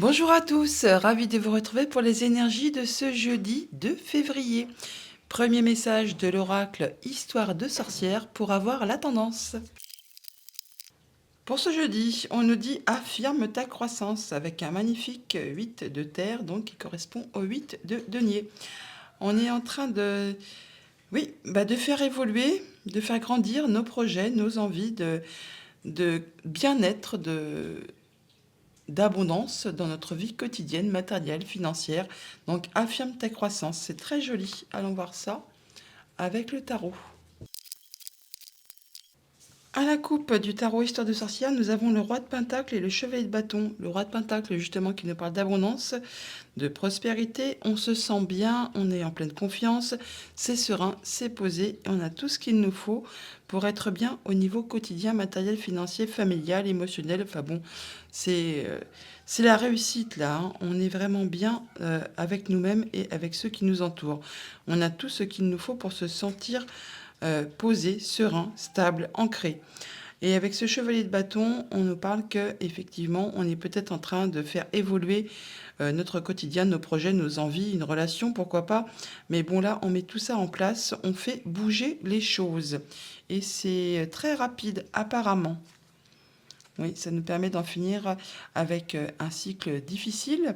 Bonjour à tous, ravi de vous retrouver pour les énergies de ce jeudi 2 février. Premier message de l'oracle Histoire de sorcière pour avoir la tendance. Pour ce jeudi, on nous dit affirme ta croissance avec un magnifique 8 de terre, donc qui correspond au 8 de denier. On est en train de faire évoluer, de faire grandir nos projets, nos envies de bien-être, d'abondance dans notre vie quotidienne, matérielle, financière. Donc affirme ta croissance, c'est très joli. Allons voir ça avec le tarot. À la coupe du tarot Histoire de sorcière, nous avons le roi de Pentacle et le chevalier de bâton. Le roi de Pentacle, justement, qui nous parle d'abondance, de prospérité. On se sent bien, on est en pleine confiance, c'est serein, c'est posé, et on a tout ce qu'il nous faut pour être bien au niveau quotidien, matériel, financier, familial, émotionnel. Enfin bon, c'est la réussite là, hein. On est vraiment bien avec nous-mêmes et avec ceux qui nous entourent. On a tout ce qu'il nous faut pour se sentir posé, serein, stable, ancré. Et avec ce chevalier de bâton, on nous parle que effectivement, on est peut-être en train de faire évoluer notre quotidien, nos projets, nos envies, une relation, pourquoi pas. Mais bon, là, on met tout ça en place, on fait bouger les choses. Et c'est très rapide, apparemment. Oui, ça nous permet d'en finir avec un cycle difficile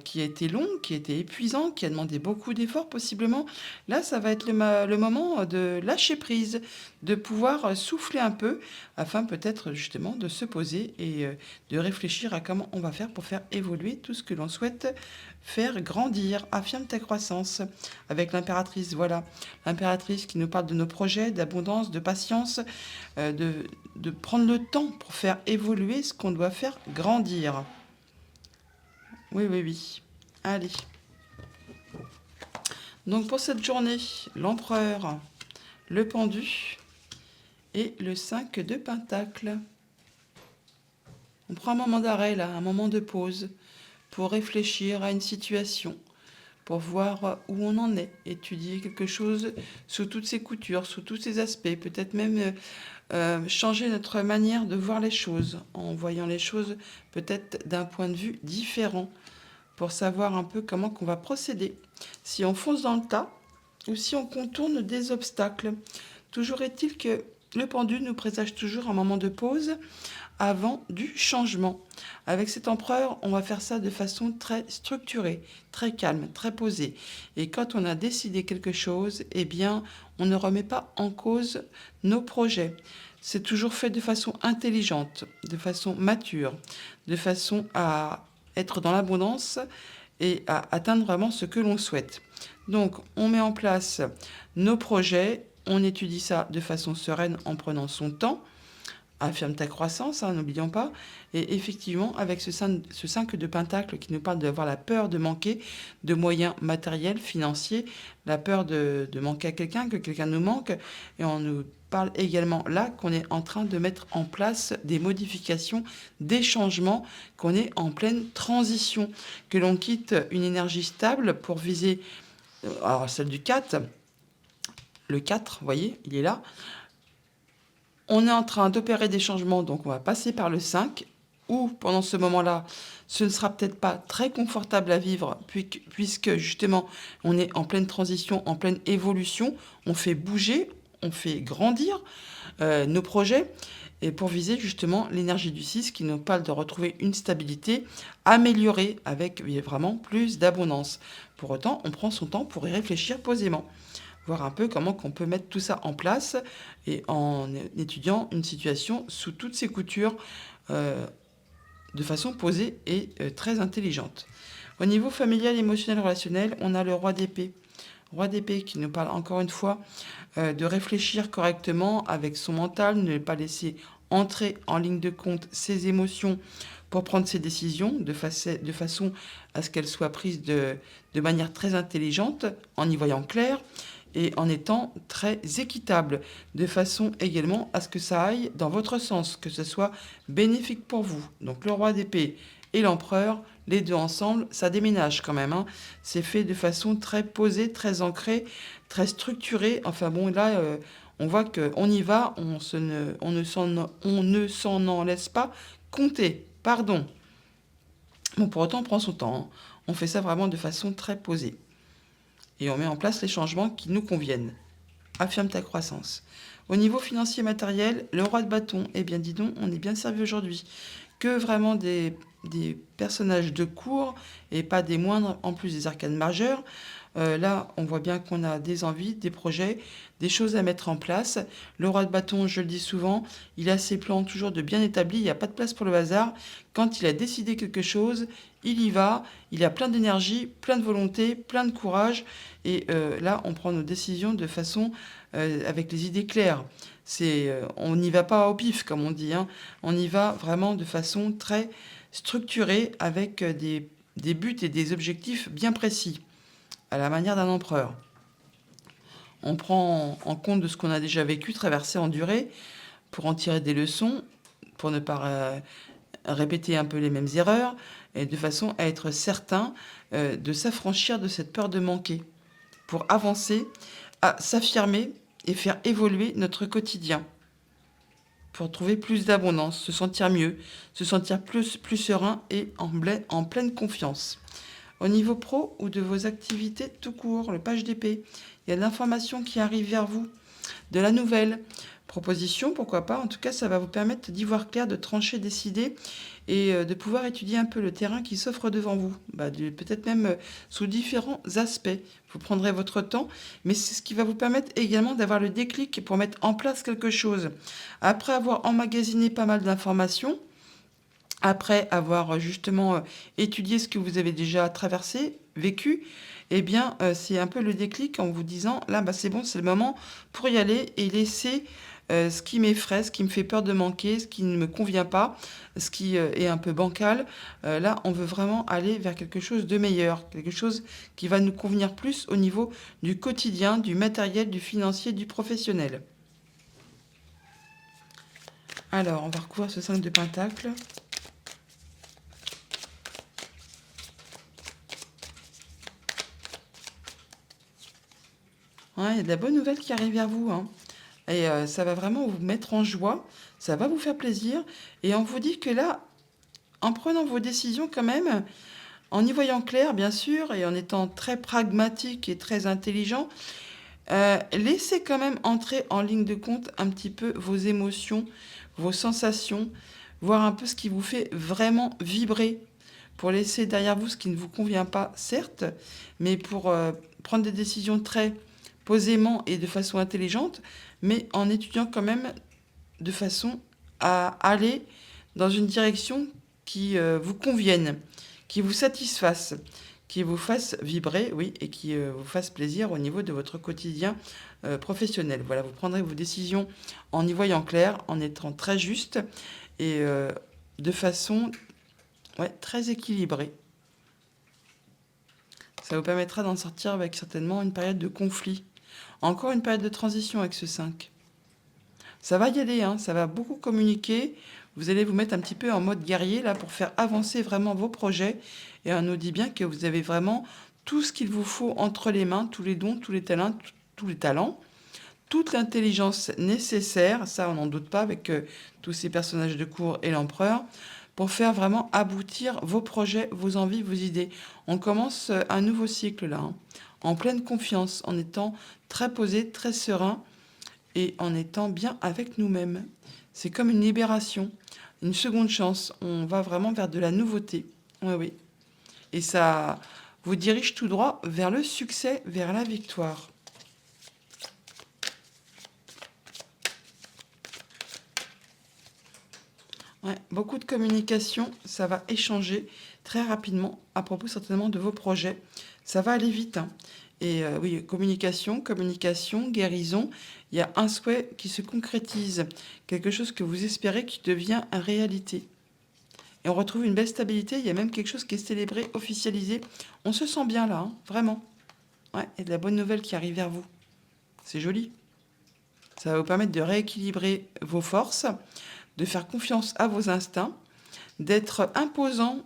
qui a été long, qui a été épuisant, qui a demandé beaucoup d'efforts possiblement. Là, ça va être le moment de lâcher prise, de pouvoir souffler un peu afin peut-être justement de se poser et de réfléchir à comment on va faire pour faire évoluer tout ce que l'on souhaite faire grandir. Affirme ta croissance avec l'impératrice. Voilà, l'impératrice qui nous parle de nos projets, d'abondance, de patience, de prendre le temps pour faire évoluer ce qu'on doit faire grandir. Oui, oui, oui. Allez. Donc pour cette journée, l'empereur, le pendu et le 5 de pentacle. On prend un moment d'arrêt là, un moment de pause pour réfléchir à une situation, pour voir où on en est, étudier quelque chose sous toutes ses coutures, sous tous ses aspects, peut-être même changer notre manière de voir les choses, en voyant les choses peut-être d'un point de vue différent, pour savoir un peu comment qu'on va procéder, si on fonce dans le tas ou si on contourne des obstacles. Toujours est-il que le pendule nous présage toujours un moment de pause avant du changement. Avec cet empereur, on va faire ça de façon très structurée, très calme, très posée. Et quand on a décidé quelque chose, eh bien, on ne remet pas en cause nos projets. C'est toujours fait de façon intelligente, de façon mature, de façon à être dans l'abondance et à atteindre vraiment ce que l'on souhaite. Donc, on met en place nos projets, on étudie ça de façon sereine en prenant son temps. Affirme ta croissance, hein, n'oublions pas. Et effectivement, avec ce 5 de pentacle qui nous parle d'avoir la peur de manquer de moyens matériels, financiers, la peur de manquer à quelqu'un, que quelqu'un nous manque. Et on nous parle également là qu'on est en train de mettre en place des modifications, des changements, qu'on est en pleine transition, que l'on quitte une énergie stable pour viser, alors celle du 4, le 4, vous voyez, il est là. On est en train d'opérer des changements, donc on va passer par le 5, où pendant ce moment-là, ce ne sera peut-être pas très confortable à vivre, puisque justement, on est en pleine transition, en pleine évolution, on fait bouger, on fait grandir nos projets, et pour viser justement l'énergie du 6 qui nous parle de retrouver une stabilité améliorée avec vraiment plus d'abondance. Pour autant, on prend son temps pour y réfléchir posément, voir un peu comment on peut mettre tout ça en place et en étudiant une situation sous toutes ses coutures de façon posée et très intelligente. Au niveau familial, émotionnel, relationnel, on a le roi d'épée. Roi d'épée qui nous parle encore une fois de réfléchir correctement avec son mental, ne pas laisser entrer en ligne de compte ses émotions pour prendre ses décisions de façon à ce qu'elles soient prises de manière très intelligente, en y voyant clair et en étant très équitable, de façon également à ce que ça aille dans votre sens, que ce soit bénéfique pour vous. Donc le roi d'épée et l'empereur, les deux ensemble, ça déménage quand même, hein. C'est fait de façon très posée, très ancrée, très structurée. Enfin bon, là, on voit qu'on y va, on ne s'en en laisse pas compter. Pardon. Bon, pour autant, on prend son temps, hein. On fait ça vraiment de façon très posée. Et on met en place les changements qui nous conviennent. Affirme ta croissance. Au niveau financier matériel, le roi de bâton, eh bien dis donc, on est bien servi aujourd'hui. Que vraiment des personnages de cour et pas des moindres, en plus des arcanes majeures. Là, on voit bien qu'on a des envies, des projets, des choses à mettre en place. Le roi de bâton, je le dis souvent, il a ses plans toujours de bien établis, il n'y a pas de place pour le hasard. Quand il a décidé quelque chose, il y va, il a plein d'énergie, plein de volonté, plein de courage. Et là, on prend nos décisions de façon avec les idées claires. On n'y va pas au pif, comme on dit, hein. On y va vraiment de façon très structurée, avec des buts et des objectifs bien précis, à la manière d'un empereur. On prend en compte de ce qu'on a déjà vécu, traversé, enduré, pour en tirer des leçons, pour ne pas répéter un peu les mêmes erreurs, et de façon à être certain de s'affranchir de cette peur de manquer, pour avancer, à s'affirmer et faire évoluer notre quotidien, pour trouver plus d'abondance, se sentir mieux, se sentir plus serein et en pleine confiance. Au niveau pro ou de vos activités tout court, le page d'épée, il y a de l'information qui arrive vers vous, de la nouvelle proposition, pourquoi pas. En tout cas, ça va vous permettre d'y voir clair, de trancher, décider et de pouvoir étudier un peu le terrain qui s'offre devant vous, peut-être même sous différents aspects. Vous prendrez votre temps, mais c'est ce qui va vous permettre également d'avoir le déclic pour mettre en place quelque chose. Après avoir emmagasiné pas mal d'informations, après avoir justement étudié ce que vous avez déjà traversé, vécu, eh bien, c'est un peu le déclic en vous disant, là, c'est bon, c'est le moment pour y aller et laisser ce qui m'effraie, ce qui me fait peur de manquer, ce qui ne me convient pas, ce qui est un peu bancal. Là, on veut vraiment aller vers quelque chose de meilleur, quelque chose qui va nous convenir plus au niveau du quotidien, du matériel, du financier, du professionnel. Alors, on va recouvrir ce 5 de Pentacle. Ouais, il y a de la bonne nouvelle qui arrive vers vous, hein. Et ça va vraiment vous mettre en joie, ça va vous faire plaisir. Et on vous dit que là, en prenant vos décisions quand même, en y voyant clair, bien sûr, et en étant très pragmatique et très intelligent, laissez quand même entrer en ligne de compte un petit peu vos émotions, vos sensations, voir un peu ce qui vous fait vraiment vibrer, pour laisser derrière vous ce qui ne vous convient pas, certes, mais pour prendre des décisions très posément et de façon intelligente, mais en étudiant quand même de façon à aller dans une direction qui vous convienne, qui vous satisfasse, qui vous fasse vibrer, oui, et qui vous fasse plaisir au niveau de votre quotidien professionnel. Voilà, vous prendrez vos décisions en y voyant clair, en étant très juste et de façon très équilibrée. Ça vous permettra d'en sortir avec certainement une période de conflit. Encore une période de transition avec ce 5. Ça va y aller, hein, ça va beaucoup communiquer. Vous allez vous mettre un petit peu en mode guerrier là pour faire avancer vraiment vos projets. Et on nous dit bien que vous avez vraiment tout ce qu'il vous faut entre les mains, tous les dons, tous les talents, toute l'intelligence nécessaire, ça on n'en doute pas avec tous ces personnages de cour et l'empereur, pour faire vraiment aboutir vos projets, vos envies, vos idées. On commence un nouveau cycle là, hein, en pleine confiance, en étant très posé, très serein et en étant bien avec nous-mêmes. C'est comme une libération, une seconde chance. On va vraiment vers de la nouveauté. Oui, oui. Et ça vous dirige tout droit vers le succès, vers la victoire. Ouais, beaucoup de communication, ça va échanger très rapidement à propos certainement de vos projets. Ça va aller vite, hein. Et oui, communication, guérison. Il y a un souhait qui se concrétise, quelque chose que vous espérez qui devient une réalité. Et on retrouve une belle stabilité, il y a même quelque chose qui est célébré, officialisé. On se sent bien là, hein, vraiment. Ouais, et de la bonne nouvelle qui arrive vers vous. C'est joli. Ça va vous permettre de rééquilibrer vos forces, de faire confiance à vos instincts, d'être imposant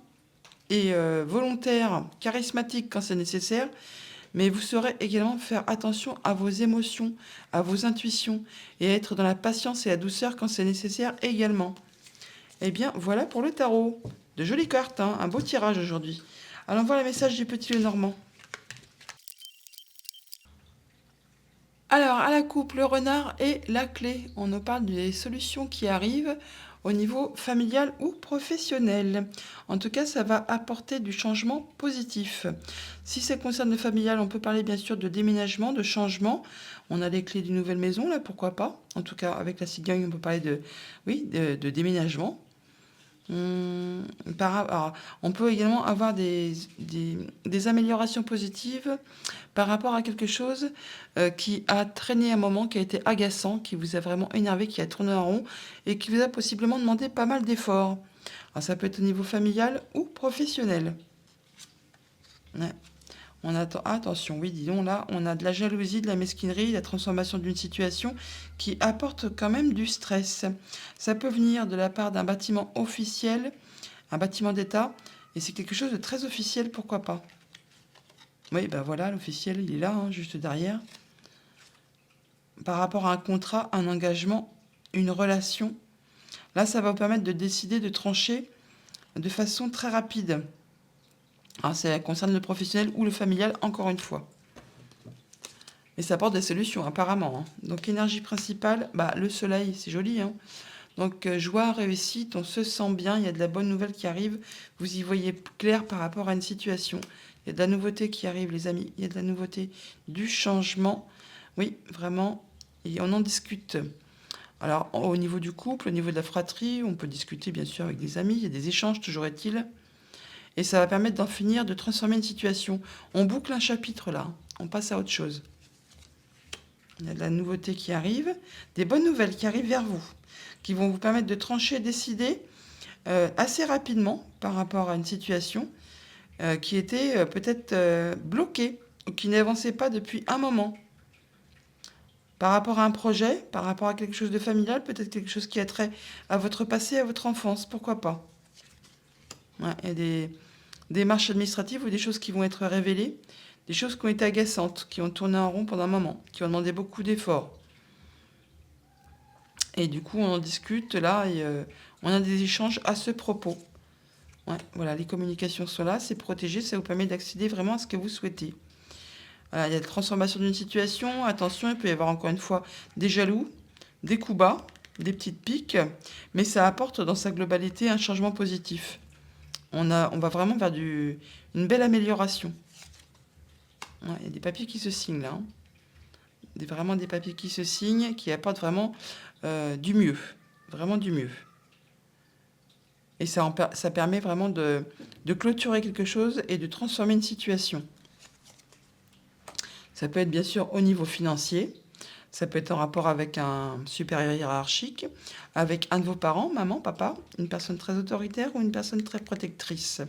et volontaire, charismatique quand c'est nécessaire, mais vous saurez également faire attention à vos émotions, à vos intuitions, et être dans la patience et la douceur quand c'est nécessaire également. Eh bien, voilà pour le tarot. De jolies cartes, hein, un beau tirage aujourd'hui. Allons voir les messages du petit Lenormand. Alors, à la coupe, le renard et la clé. On nous parle des solutions qui arrivent au niveau familial ou professionnel. En tout cas, ça va apporter du changement positif. Si ça concerne le familial, on peut parler bien sûr de déménagement, de changement. On a les clés d'une nouvelle maison, là, pourquoi pas. En tout cas, avec la cigogne, on peut parler de déménagement. Alors, on peut également avoir des améliorations positives par rapport à quelque chose qui a traîné un moment, qui a été agaçant, qui vous a vraiment énervé, qui a tourné en rond et qui vous a possiblement demandé pas mal d'efforts. Alors, ça peut être au niveau familial ou professionnel. Ouais. Attention, oui, dis donc, là, on a de la jalousie, de la mesquinerie, de la transformation d'une situation qui apporte quand même du stress. Ça peut venir de la part d'un bâtiment officiel, un bâtiment d'État, et c'est quelque chose de très officiel, pourquoi pas. Oui, ben voilà, l'officiel, il est là, hein, juste derrière. Par rapport à un contrat, un engagement, une relation, là, ça va vous permettre de décider, de trancher de façon très rapide. Alors, ça concerne le professionnel ou le familial, encore une fois. Et ça apporte des solutions, apparemment. Hein. Donc, énergie principale, le soleil, c'est joli. Hein. Donc, joie, réussite, on se sent bien, il y a de la bonne nouvelle qui arrive. Vous y voyez clair par rapport à une situation. Il y a de la nouveauté qui arrive, les amis. Il y a de la nouveauté, du changement. Oui, vraiment. Et on en discute. Alors, au niveau du couple, au niveau de la fratrie, on peut discuter, bien sûr, avec des amis. Il y a des échanges, toujours est-il. Et ça va permettre d'en finir, de transformer une situation. On boucle un chapitre là, on passe à autre chose. Il y a de la nouveauté qui arrive, des bonnes nouvelles qui arrivent vers vous, qui vont vous permettre de trancher, décider assez rapidement par rapport à une situation qui était peut-être bloquée ou qui n'avançait pas depuis un moment. Par rapport à un projet, par rapport à quelque chose de familial, peut-être quelque chose qui a trait à votre passé, à votre enfance, pourquoi pas. Ouais, il y a des démarches administratives ou des choses qui vont être révélées, des choses qui ont été agaçantes, qui ont tourné en rond pendant un moment, qui ont demandé beaucoup d'efforts. Et du coup, on en discute là et on a des échanges à ce propos. Ouais, voilà, les communications sont là, c'est protégé, ça vous permet d'accéder vraiment à ce que vous souhaitez. Voilà, il y a la transformation d'une situation, attention, il peut y avoir encore une fois des jaloux, des coups bas, des petites piques, mais ça apporte dans sa globalité un changement positif. On va vraiment vers une belle amélioration. Ouais, il y a des papiers qui se signent là. Hein. Vraiment des papiers qui se signent, qui apportent vraiment du mieux. Vraiment du mieux. Et ça permet vraiment de clôturer quelque chose et de transformer une situation. Ça peut être bien sûr au niveau financier. Ça peut être en rapport avec un supérieur hiérarchique, avec un de vos parents, maman, papa, une personne très autoritaire ou une personne très protectrice.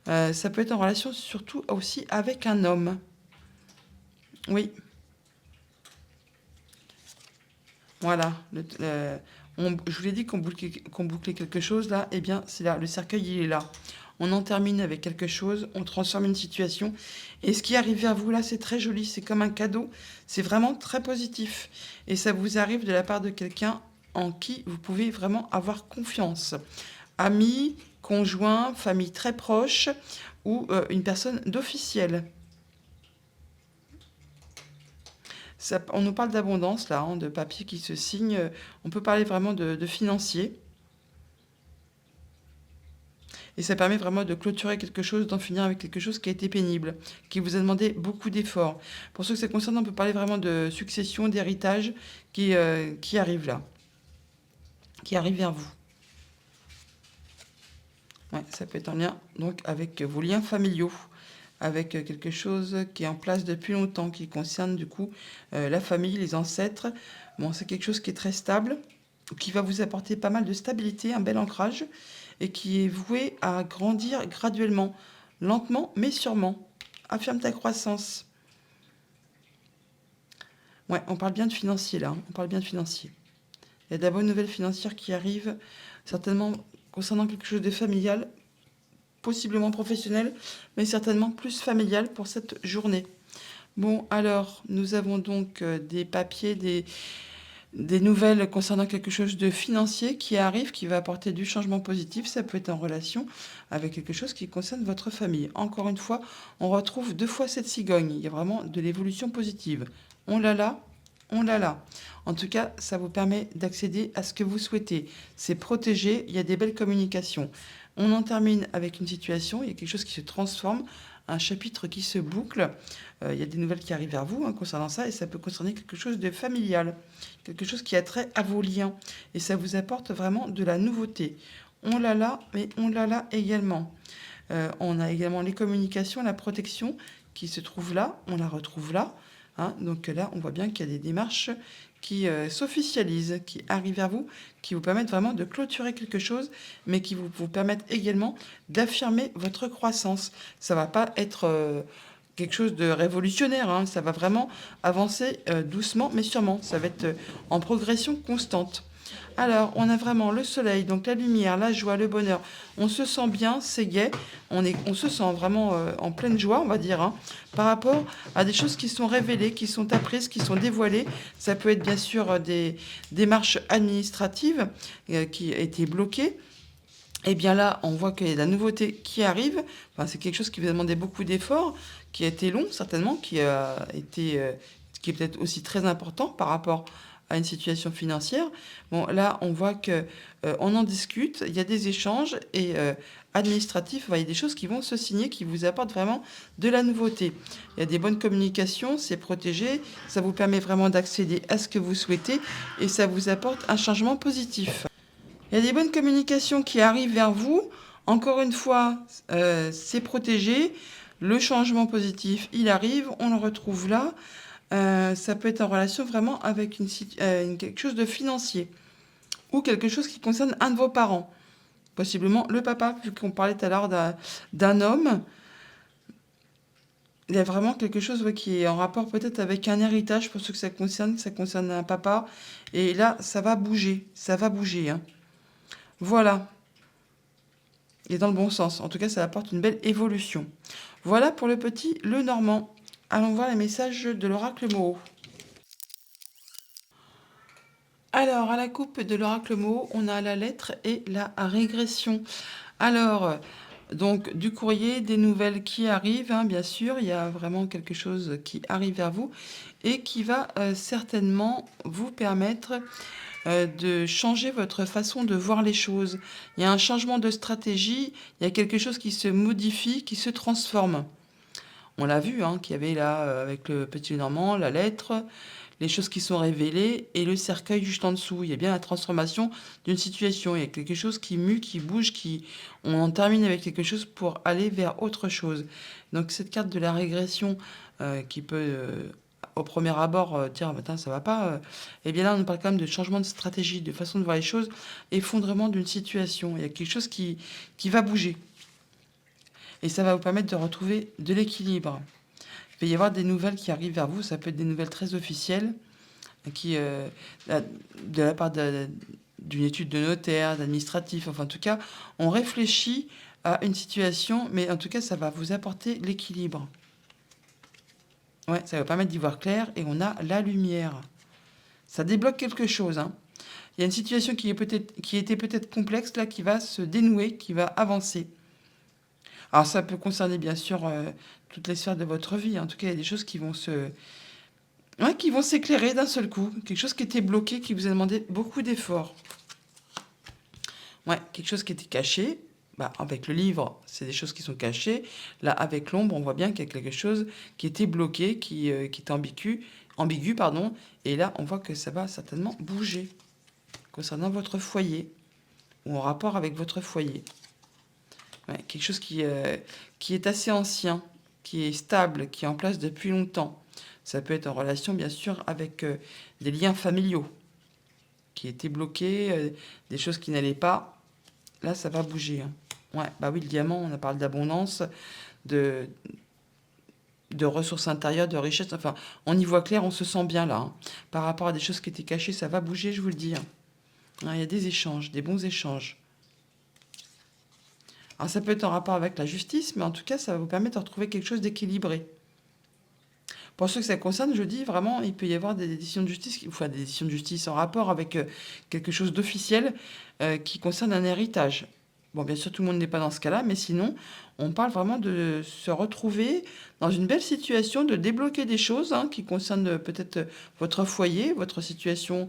Ça peut être en relation surtout aussi avec un homme. Oui. Voilà. Je vous l'ai dit qu'on bouclait quelque chose là. Eh bien, c'est là. Le cercueil, il est là. On en termine avec quelque chose. On transforme une situation. Et ce qui arrive vers vous là, c'est très joli. C'est comme un cadeau. C'est vraiment très positif. Et ça vous arrive de la part de quelqu'un en qui vous pouvez vraiment avoir confiance. Amis, conjoint, famille très proche ou une personne d'officiel. On nous parle d'abondance, là, hein, de papier qui se signe. On peut parler vraiment de financier. Et ça permet vraiment de clôturer quelque chose, d'en finir avec quelque chose qui a été pénible, qui vous a demandé beaucoup d'efforts. Pour ceux que ça concerne, on peut parler vraiment de succession, d'héritage qui arrive là, qui arrive vers vous. Ouais, ça peut être en lien donc avec vos liens familiaux, avec quelque chose qui est en place depuis longtemps, qui concerne du coup la famille, les ancêtres. Bon, c'est quelque chose qui est très stable, qui va vous apporter pas mal de stabilité, un bel ancrage, et qui est voué à grandir graduellement, lentement mais sûrement. Affirme ta croissance. Ouais, on parle bien de financier là, hein, on parle bien de financier. Il y a de la bonne nouvelle financière qui arrive, certainement concernant quelque chose de familial, possiblement professionnel, mais certainement plus familial pour cette journée. Bon, alors, nous avons donc des papiers, des nouvelles concernant quelque chose de financier qui arrive, qui va apporter du changement positif. Ça peut être en relation avec quelque chose qui concerne votre famille. Encore une fois, on retrouve 2 fois cette cigogne. Il y a vraiment de l'évolution positive. On l'a là, on l'a là. En tout cas, ça vous permet d'accéder à ce que vous souhaitez. C'est protégé, il y a des belles communications. On en termine avec une situation, il y a quelque chose qui se transforme, un chapitre qui se boucle. Il y a des nouvelles qui arrivent vers vous concernant ça, et ça peut concerner quelque chose de familial, quelque chose qui a trait à vos liens, et ça vous apporte vraiment de la nouveauté. On l'a là, mais on l'a là également. On a également les communications, la protection qui se trouve là, on la retrouve là. Donc là, on voit bien qu'il y a des démarches qui s'officialisent, qui arrivent vers vous, qui vous permettent vraiment de clôturer quelque chose, mais qui vous permettent également d'affirmer votre croissance. Ça va pas être quelque chose de révolutionnaire, ça va vraiment avancer doucement, mais sûrement. Ça va être en progression constante. Alors, on a vraiment le soleil, donc la lumière, la joie, le bonheur. On se sent bien, c'est gai. On se sent vraiment en pleine joie, on va dire, par rapport à des choses qui sont révélées, qui sont apprises, qui sont dévoilées. Ça peut être bien sûr des démarches administratives qui étaient bloquées. Et bien là, on voit qu'il y a de la nouveauté qui arrive. Enfin, c'est quelque chose qui vous a demandé beaucoup d'efforts, qui a été long certainement, qui est peut-être aussi très important par rapport à une situation financière. Bon, là, on voit que on en discute, il y a des échanges et administratifs, il y a des choses qui vont se signer, qui vous apportent vraiment de la nouveauté. Il y a des bonnes communications, c'est protégé, ça vous permet vraiment d'accéder à ce que vous souhaitez et ça vous apporte un changement positif. Il y a des bonnes communications qui arrivent vers vous. Encore une fois, c'est protégé. Le changement positif, il arrive, on le retrouve là. Ça peut être en relation vraiment avec quelque chose de financier ou quelque chose qui concerne un de vos parents. Possiblement le papa, vu qu'on parlait tout à l'heure d'un homme. Il y a vraiment quelque chose qui est en rapport peut-être avec un héritage pour ceux que ça concerne un papa. Et là, ça va bouger, hein. Voilà. Et dans le bon sens. En tout cas, ça apporte une belle évolution. Voilà pour le petit Le Normand. Allons voir les messages de l'oracle Moho. Alors, à la coupe de l'oracle Moho, on a la lettre et la régression. Alors, donc, du courrier, des nouvelles qui arrivent, bien sûr. Il y a vraiment quelque chose qui arrive vers vous et qui va certainement vous permettre de changer votre façon de voir les choses. Il y a un changement de stratégie, il y a quelque chose qui se modifie, qui se transforme. On l'a vu, qu'il y avait là, avec le petit Normand, la lettre, les choses qui sont révélées et le cercueil juste en dessous. Il y a bien la transformation d'une situation. Il y a quelque chose qui mue, qui bouge, on en termine avec quelque chose pour aller vers autre chose. Donc cette carte de la régression qui peut au premier abord dire ça va pas, et bien là on parle quand même de changement de stratégie, de façon de voir les choses, effondrement d'une situation. Il y a quelque chose qui va bouger. Et ça va vous permettre de retrouver de l'équilibre. Il va y avoir des nouvelles qui arrivent vers vous, ça peut être des nouvelles très officielles, qui, de la part d'une étude de notaire, d'administratif, enfin en tout cas, on réfléchit à une situation, mais en tout cas, ça va vous apporter l'équilibre. Ouais, ça va vous permettre d'y voir clair, et on a la lumière. Ça débloque quelque chose, Il y a une situation qui était peut-être complexe, là, qui va se dénouer, qui va avancer. Alors ça peut concerner bien sûr toutes les sphères de votre vie. En tout cas, il y a des choses qui vont qui vont s'éclairer d'un seul coup. Quelque chose qui était bloqué, qui vous a demandé beaucoup d'efforts. Ouais, quelque chose qui était caché. Avec le livre, c'est des choses qui sont cachées. Là, avec l'ombre, on voit bien qu'il y a quelque chose qui était bloqué, qui est ambigu, pardon. Et là, on voit que ça va certainement bouger concernant votre foyer ou en rapport avec votre foyer. Ouais, quelque chose qui est assez ancien, qui est stable, qui est en place depuis longtemps. Ça peut être en relation, bien sûr, avec des liens familiaux qui étaient bloqués, des choses qui n'allaient pas. Là, ça va bouger. Ouais, oui, le diamant, on a parlé d'abondance, de ressources intérieures, de richesse. Enfin, on y voit clair, on se sent bien là. Par rapport à des choses qui étaient cachées, ça va bouger, je vous le dis. Il y a des échanges, des bons échanges. Alors ça peut être en rapport avec la justice, mais en tout cas, ça va vous permettre de retrouver quelque chose d'équilibré. Pour ceux que ça concerne, je dis vraiment, il peut y avoir des décisions de justice, enfin des décisions de justice en rapport avec quelque chose d'officiel qui concerne un héritage. Bon, bien sûr, tout le monde n'est pas dans ce cas-là, mais sinon, on parle vraiment de se retrouver dans une belle situation, de débloquer des choses hein, qui concernent peut-être votre foyer, votre situation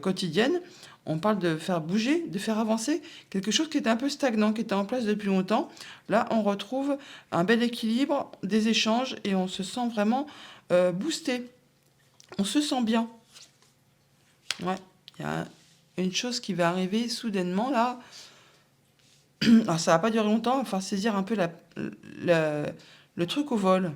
quotidienne. On parle de faire bouger, de faire avancer quelque chose qui était un peu stagnant, qui était en place depuis longtemps. Là, on retrouve un bel équilibre, des échanges, et on se sent vraiment boosté. On se sent bien. Ouais, il y a une chose qui va arriver soudainement là. Alors ça va pas durer longtemps, il va falloir saisir un peu le truc au vol.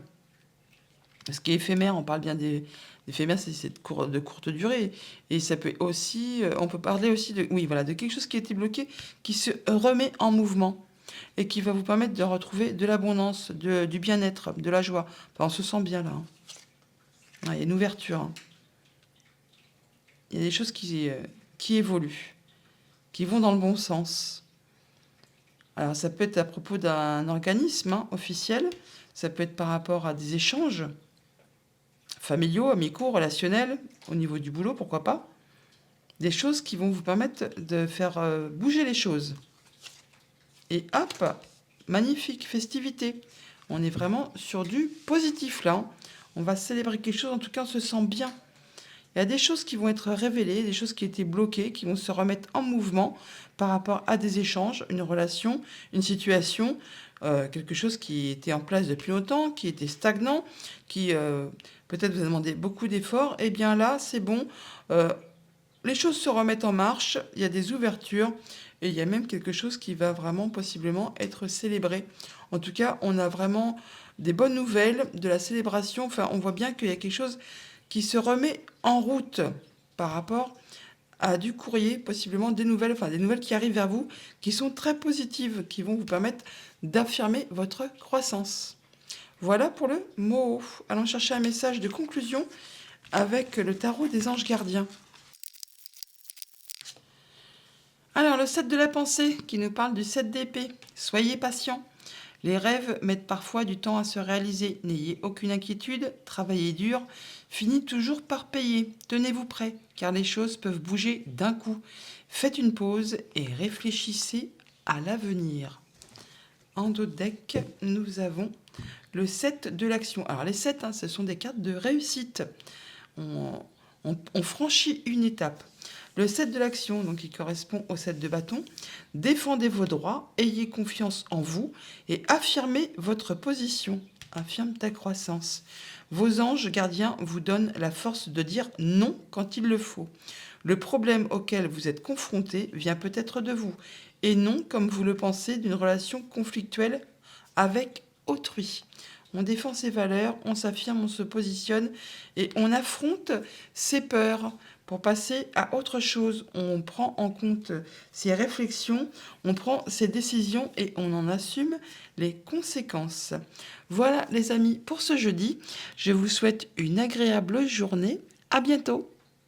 Ce qui est éphémère, on parle bien d'éphémère, c'est de courte durée. Et ça peut aussi, on peut parler aussi de, oui, voilà, de quelque chose qui a été bloqué, qui se remet en mouvement et qui va vous permettre de retrouver de l'abondance, du bien-être, de la joie. Enfin, on se sent bien là. Hein. Ouais, il y a une ouverture. Hein. Il y a des choses qui évoluent, qui vont dans le bon sens. Alors ça peut être à propos d'un organisme hein, officiel, ça peut être par rapport à des échanges familiaux, amicaux, relationnels, au niveau du boulot, pourquoi pas. Des choses qui vont vous permettre de faire bouger les choses. Et hop, magnifique festivité. On est vraiment sur du positif là. Hein. On va célébrer quelque chose, en tout cas on se sent bien. Il y a des choses qui vont être révélées, des choses qui étaient bloquées, qui vont se remettre en mouvement par rapport à des échanges, une relation, une situation, quelque chose qui était en place depuis longtemps, qui était stagnant, qui peut-être vous a demandé beaucoup d'efforts. Eh bien là, c'est bon. Les choses se remettent en marche, il y a des ouvertures et il y a même quelque chose qui va vraiment possiblement être célébré. En tout cas, on a vraiment des bonnes nouvelles de la célébration. Enfin, on voit bien qu'il y a quelque chose qui se remet en route par rapport à du courrier, possiblement des nouvelles, enfin des nouvelles qui arrivent vers vous, qui sont très positives, qui vont vous permettre d'affirmer votre croissance. Voilà pour le mot. Allons chercher un message de conclusion avec le tarot des anges gardiens. Alors, le 7 de la pensée qui nous parle du 7 d'épée. Soyez patient. Les rêves mettent parfois du temps à se réaliser. N'ayez aucune inquiétude, travaillez dur, finit toujours par payer. Tenez-vous prêt, car les choses peuvent bouger d'un coup. Faites une pause et réfléchissez à l'avenir. En dos de deck, nous avons le 7 de l'action. Alors les 7, hein, ce sont des cartes de réussite. On franchit une étape. Le 7 de l'action, donc qui correspond au 7 de bâton, défendez vos droits, ayez confiance en vous et affirmez votre position. Affirme ta croissance. Vos anges gardiens vous donnent la force de dire non quand il le faut. Le problème auquel vous êtes confronté vient peut-être de vous, et non, comme vous le pensez, d'une relation conflictuelle avec autrui. On défend ses valeurs, on s'affirme, on se positionne et on affronte ses peurs pour passer à autre chose. On prend en compte ses réflexions, on prend ses décisions et on en assume les conséquences. Voilà les amis pour ce jeudi. Je vous souhaite une agréable journée. À bientôt.